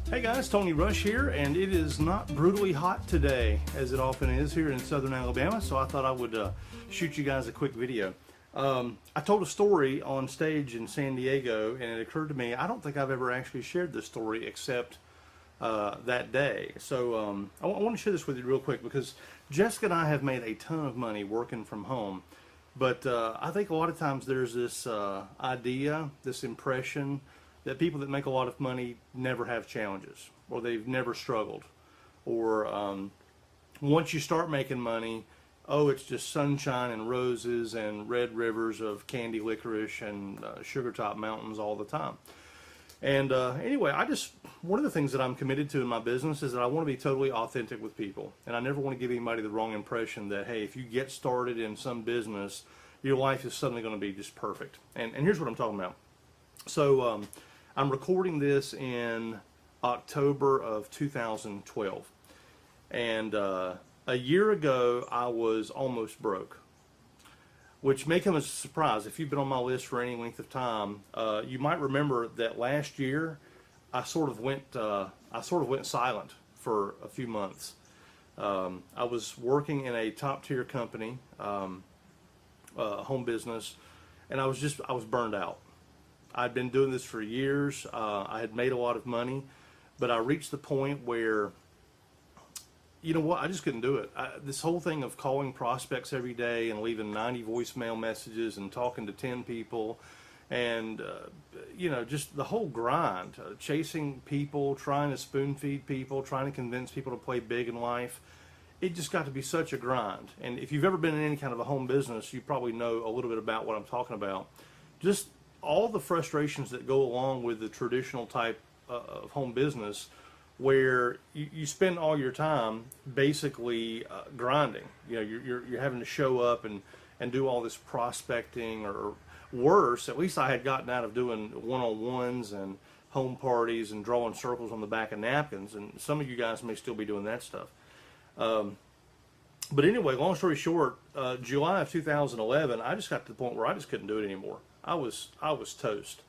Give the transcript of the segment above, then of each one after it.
Hey guys, Tony Rush here, and it is not brutally hot today, as it often is here in southern Alabama, so I thought I would shoot you guys a quick video. I told a story on stage in San Diego, and it occurred to me, I don't think I've ever actually shared this story except that day. So I want to share this with you real quick, because Jessica and I have made a ton of money working from home, but I think a lot of times there's this idea, this impression, that people that make a lot of money never have challenges, or they've never struggled, or once you start making money, oh, it's just sunshine and roses and red rivers of candy licorice and sugar top mountains all the time. And anyway, one of the things that I'm committed to in my business is that I want to be totally authentic with people, and I never want to give anybody the wrong impression that, hey, if you get started in some business, your life is suddenly going to be just perfect. And here's what I'm talking about. So I'm recording this in October of 2012, and a year ago I was almost broke, which may come as a surprise. If you've been on my list for any length of time, you might remember that last year I sort of went silent for a few months. I was working in a top tier company, home business, and I was burned out. I'd been doing this for years. I had made a lot of money, but I reached the point where, you know what, I just couldn't do it. This whole thing of calling prospects every day and leaving 90 voicemail messages and talking to 10 people and, just the whole grind, chasing people, trying to spoon feed people, trying to convince people to play big in life, it just got to be such a grind. And if you've ever been in any kind of a home business, you probably know a little bit about what I'm talking about. Just all the frustrations that go along with the traditional type of home business, where you spend all your time basically grinding. You're having to show up and do all this prospecting, or worse, at least I had gotten out of doing one-on-ones and home parties and drawing circles on the back of napkins, and some of you guys may still be doing that stuff. But anyway, long story short, July of 2011, I just got to the point where I just couldn't do it anymore. I was toast.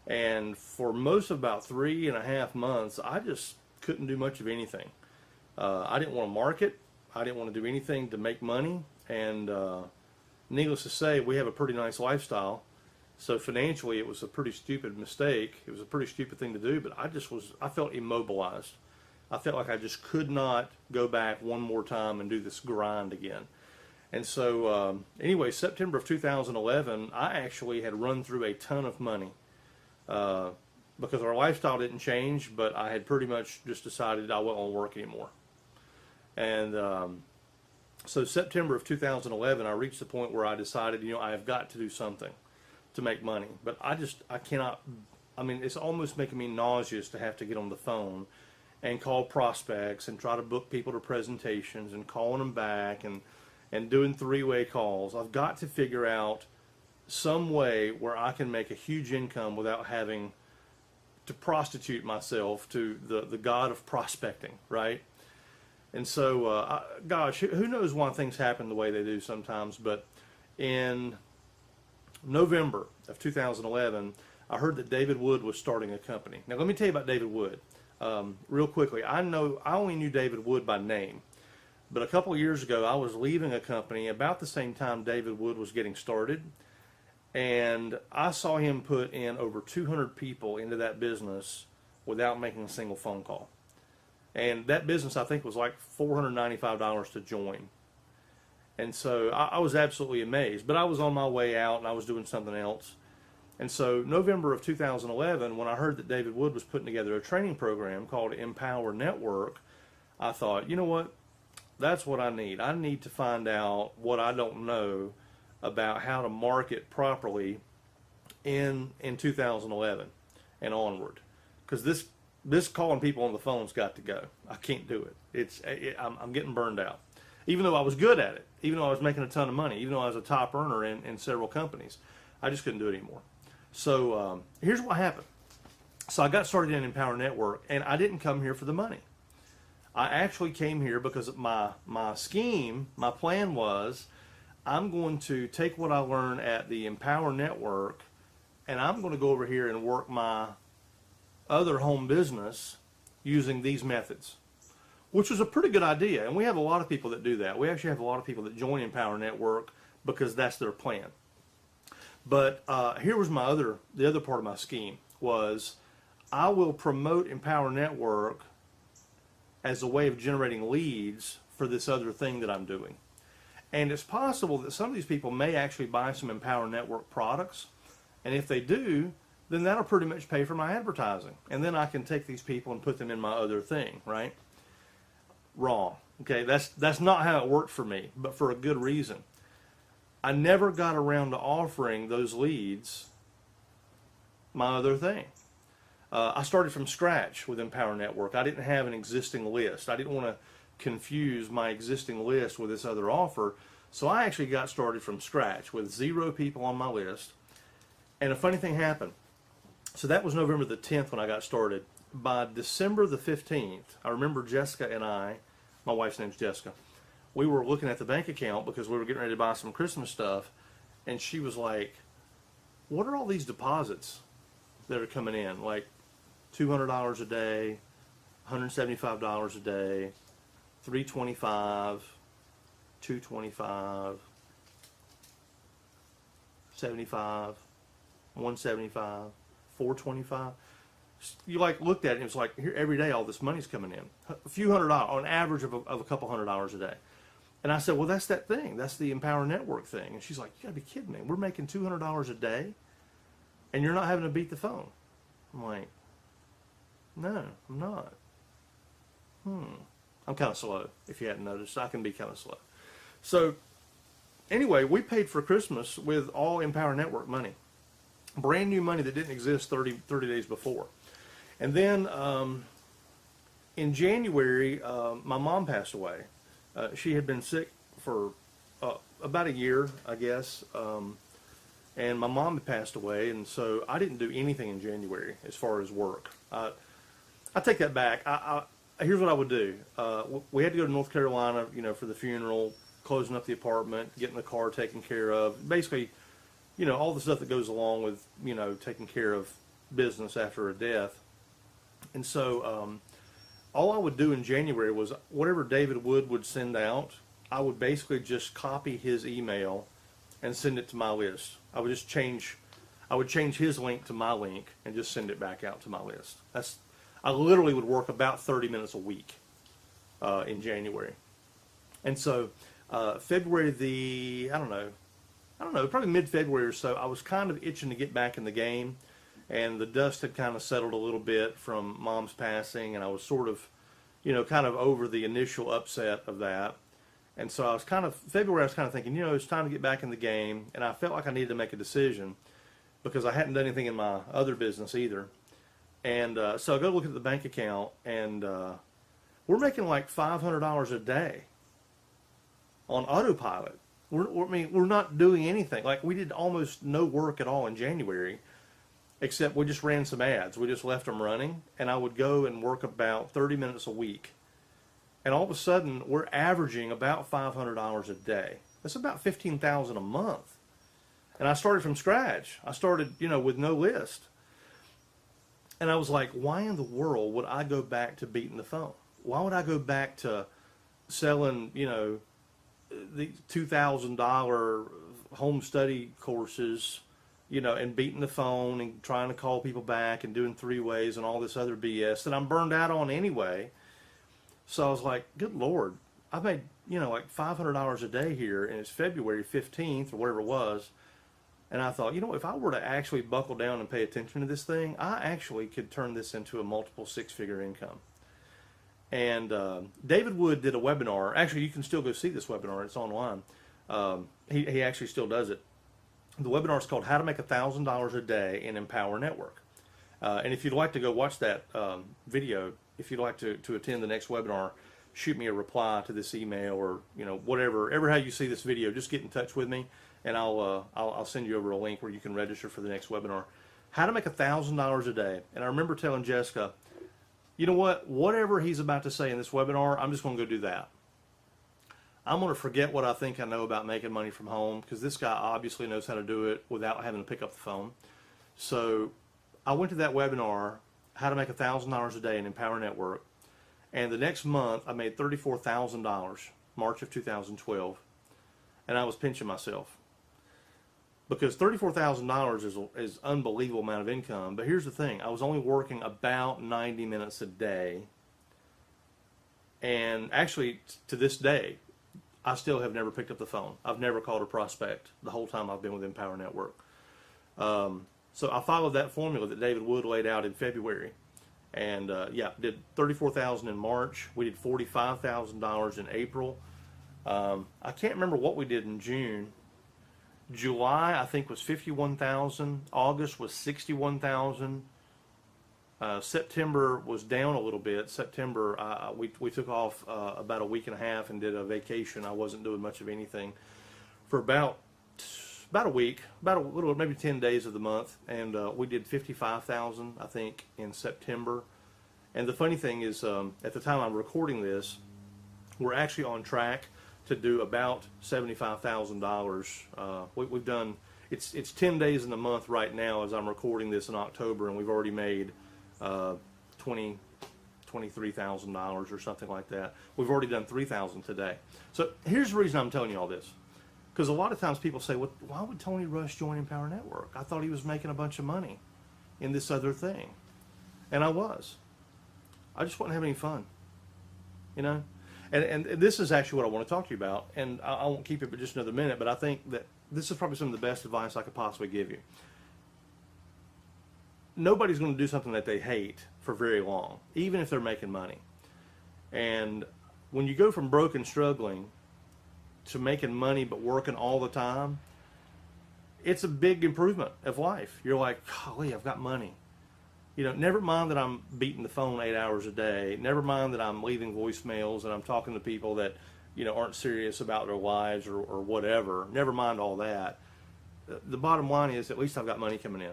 And for most of about 3.5 months, I just couldn't do much of anything. I didn't want to market. I didn't want to do anything to make money. And needless to say, we have a pretty nice lifestyle. So financially, it was a pretty stupid mistake. It was a pretty stupid thing to do, but I felt immobilized. I felt like I just could not go back one more time and do this grind again. And so anyway, September of 2011, I actually had run through a ton of money because our lifestyle didn't change, but I had pretty much just decided I wasn't going to work anymore. And so September of 2011, I reached the point where I decided, I have got to do something to make money. But I cannot, it's almost making me nauseous to have to get on the phone and call prospects and try to book people to presentations and calling them back and doing three-way calls. I've got to figure out some way where I can make a huge income without having to prostitute myself to the god of prospecting, right? And so, gosh, who knows why things happen the way they do sometimes, but in November of 2011, I heard that David Wood was starting a company. Now, let me tell you about David Wood real quickly. I only knew David Wood by name. But a couple of years ago, I was leaving a company about the same time David Wood was getting started, and I saw him put in over 200 people into that business without making a single phone call. And that business, I think, was like $495 to join. And so I was absolutely amazed. But I was on my way out, and I was doing something else. And so November of 2011, when I heard that David Wood was putting together a training program called Empower Network, I thought, you know what? That's what I need. I need to find out what I don't know about how to market properly in 2011 and onward. Because this calling people on the phone's got to go. I can't do it. I'm getting burned out. Even though I was good at it, even though I was making a ton of money, even though I was a top earner in several companies, I just couldn't do it anymore. So here's what happened. So I got started in Empower Network, and I didn't come here for the money. I actually came here because my scheme, my plan was, I'm going to take what I learned at the Empower Network, and I'm going to go over here and work my other home business using these methods, which was a pretty good idea. And we have a lot of people that do that. We actually have a lot of people that join Empower Network because that's their plan. But here was the other part of my scheme was I will promote Empower Network as a way of generating leads for this other thing that I'm doing. And it's possible that some of these people may actually buy some Empower Network products. And if they do, then that'll pretty much pay for my advertising. And then I can take these people and put them in my other thing, right? Wrong. Okay, that's not how it worked for me, but for a good reason. I never got around to offering those leads my other thing. I started from scratch with Empower Network. I didn't have an existing list. I didn't want to confuse my existing list with this other offer. So I actually got started from scratch with 0 people on my list. And a funny thing happened. So that was November the 10th when I got started. By December the 15th, I remember Jessica and I, my wife's name's Jessica, we were looking at the bank account because we were getting ready to buy some Christmas stuff. And she was like, what are all these deposits that are coming in? Like $200 a day, $175 a day, $325, $225, $75, $175, $425. You like looked at it and it was like, here every day all this money's coming in. A few $100, on average of a couple $100 a day. And I said, well, that's that thing. That's the Empower Network thing. And she's like, you gotta be kidding me. We're making $200 a day and you're not having to beat the phone. I'm like, no, I'm not. I'm kind of slow, if you hadn't noticed. I can be kind of slow. So anyway, we paid for Christmas with all Empower Network money. Brand new money that didn't exist 30 days before. And then in January, my mom passed away. She had been sick for about a year, I guess. And my mom had passed away, and so I didn't do anything in January as far as work. I take that back. Here's what I would do. We had to go to North Carolina, for the funeral, closing up the apartment, getting the car taken care of. Basically, all the stuff that goes along with, taking care of business after a death. And so all I would do in January was whatever David Wood would send out, I would basically just copy his email and send it to my list. I would change his link to my link and just send it back out to my list. I literally would work about 30 minutes a week in January. And so February I don't know, probably mid-February or so, I was kind of itching to get back in the game, and the dust had kind of settled a little bit from Mom's passing, and I was sort of, kind of over the initial upset of that. And so February I was kind of thinking, it's time to get back in the game, and I felt like I needed to make a decision because I hadn't done anything in my other business either. And so I go look at the bank account, and we're making like $500 a day on autopilot. We're not doing anything. Like, we did almost no work at all in January, except we just ran some ads. We just left them running, and I would go and work about 30 minutes a week. And all of a sudden, we're averaging about $500 a day. That's about $15,000 a month. And I started from scratch. I started, with no list. And I was like, why in the world would I go back to beating the phone? Why would I go back to selling, the $2,000 home study courses, and beating the phone and trying to call people back and doing 3-ways and all this other BS that I'm burned out on anyway. So I was like, good Lord, I made, like $500 a day here, and it's February 15th or whatever it was. And I thought, if I were to actually buckle down and pay attention to this thing, I actually could turn this into a multiple 6-figure income. And David Wood did a webinar. Actually, you can still go see this webinar. It's online. He actually still does it. The webinar is called How to Make $1,000 a Day in Empower Network. And if you'd like to go watch that video, if you'd like to attend the next webinar, shoot me a reply to this email or whatever how you see this video. Just get in touch with me, and I'll send you over a link where you can register for the next webinar. How to make $1,000 a day. And I remember telling Jessica, you know what? Whatever he's about to say in this webinar, I'm just going to go do that. I'm going to forget what I think I know about making money from home, because this guy obviously knows how to do it without having to pick up the phone. So I went to that webinar, how to make $1,000 a day in Empower Network. And the next month, I made $34,000, March of 2012. And I was pinching myself. Because $34,000 is unbelievable amount of income. But here's the thing. I was only working about 90 minutes a day. And actually, to this day, I still have never picked up the phone. I've never called a prospect the whole time I've been with Empower Network. So I followed that formula that David Wood laid out in February. And yeah, did $34,000 in March. We did $45,000 in April. I can't remember what we did in June. July, I think, was $51,000. August was $61,000. September was down a little bit. September, we took off about a week and a half and did a vacation. I wasn't doing much of anything for about a week, about a little, maybe 10 days of the month, and we did $55,000, I think, in September. And the funny thing is, at the time I'm recording this, we're actually on track to do about $75,000. We've done, it's 10 days in the month right now as I'm recording this in October, and we've already made $23,000 or something like that. We've already done $3,000 today. So here's the reason I'm telling you all this. Because a lot of times people say, well, why would Tony Rush join Empower Network? I thought he was making a bunch of money in this other thing. And I was. I just wasn't having any fun. You know? And this is actually what I want to talk to you about. And I won't keep it for just another minute, but I think that this is probably some of the best advice I could possibly give you. Nobody's going to do something that they hate for very long, even if they're making money. And when you go from broke and struggling to making money but working all the time, it's a big improvement of life. You're like, golly, I've got money. You know, never mind that I'm beating the phone 8 hours a day. Never mind that I'm leaving voicemails and I'm talking to people that, you know, aren't serious about their lives or whatever. Never mind all that. The bottom line is, at least I've got money coming in.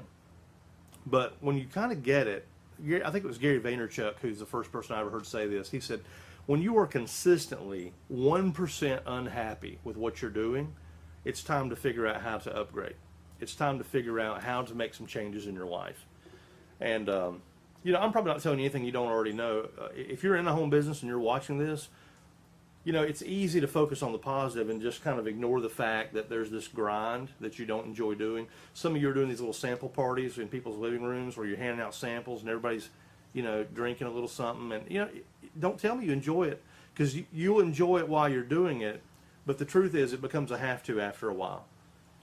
But when you kind of get it, I think it was Gary Vaynerchuk who's the first person I ever heard say this. He said, when you are consistently 1% unhappy with what you're doing, it's time to figure out how to upgrade. It's time to figure out how to make some changes in your life. And, you know, I'm probably not telling you anything you don't already know. If you're in the home business and you're watching this, you know, it's easy to focus on the positive and just kind of ignore the fact that there's this grind that you don't enjoy doing. Some of you are doing these little sample parties in people's living rooms where you're handing out samples and everybody's, you know, drinking a little something. And, you know, don't tell me you enjoy it, because you'll enjoy it while you're doing it. But the truth is, it becomes a have-to after a while.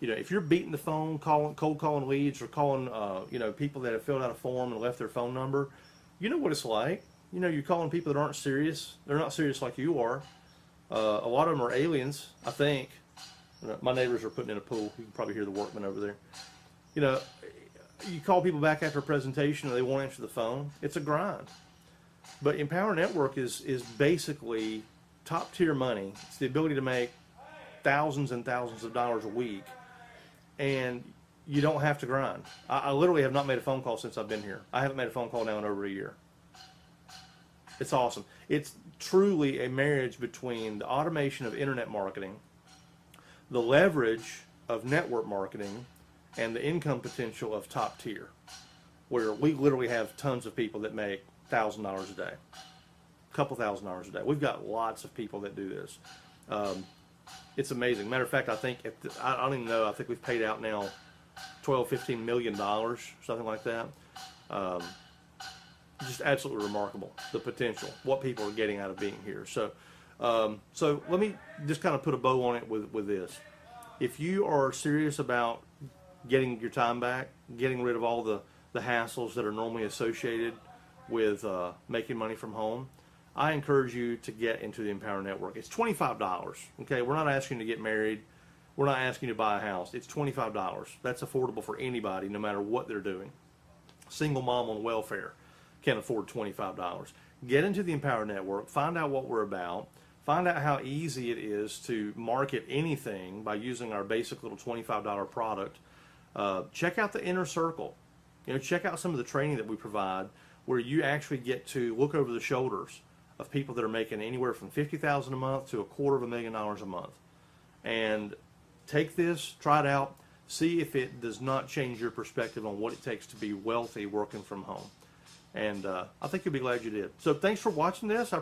You know, if you're beating the phone, cold calling leads, or calling, you know, people that have filled out a form and left their phone number, you know what it's like. You know, you're calling people that aren't serious. They're not serious like you are. A lot of them are aliens, I think. My neighbors are putting in a pool. You can probably hear the workmen over there. You know, you call people back after a presentation and they won't answer the phone. It's a grind. But Empower Network is basically top tier money. It's the ability to make thousands and thousands of dollars a week, and you don't have to grind. I literally have not made a phone call since I've been here. I haven't made a phone call now in over a year. It's awesome. It's truly a marriage between the automation of internet marketing, the leverage of network marketing, and the income potential of top tier, where we literally have tons of people that make $1,000 a day, a couple $1,000 a day. We've got lots of people that do this. It's amazing. Matter of fact, I think, I don't even know, I think we've paid out now $12-15 million, something like that. Just absolutely remarkable, the potential, what people are getting out of being here. So let me just kind of put a bow on it with this. If you are serious about getting your time back, getting rid of all the hassles that are normally associated with making money from home, I encourage you to get into the Empower Network. It's $25, okay? We're not asking you to get married. We're not asking you to buy a house. It's $25. That's affordable for anybody, no matter what they're doing. Single mom on welfare can afford $25. Get into the Empower Network. Find out what we're about. Find out how easy it is to market anything by using our basic little $25 product. Check out the Inner Circle. You know, check out some of the training that we provide, where you actually get to look over the shoulders of people that are making anywhere from $50,000 a month to $250,000 a month. And take this, try it out, see if it does not change your perspective on what it takes to be wealthy working from home. And I think you'll be glad you did. So thanks for watching this. I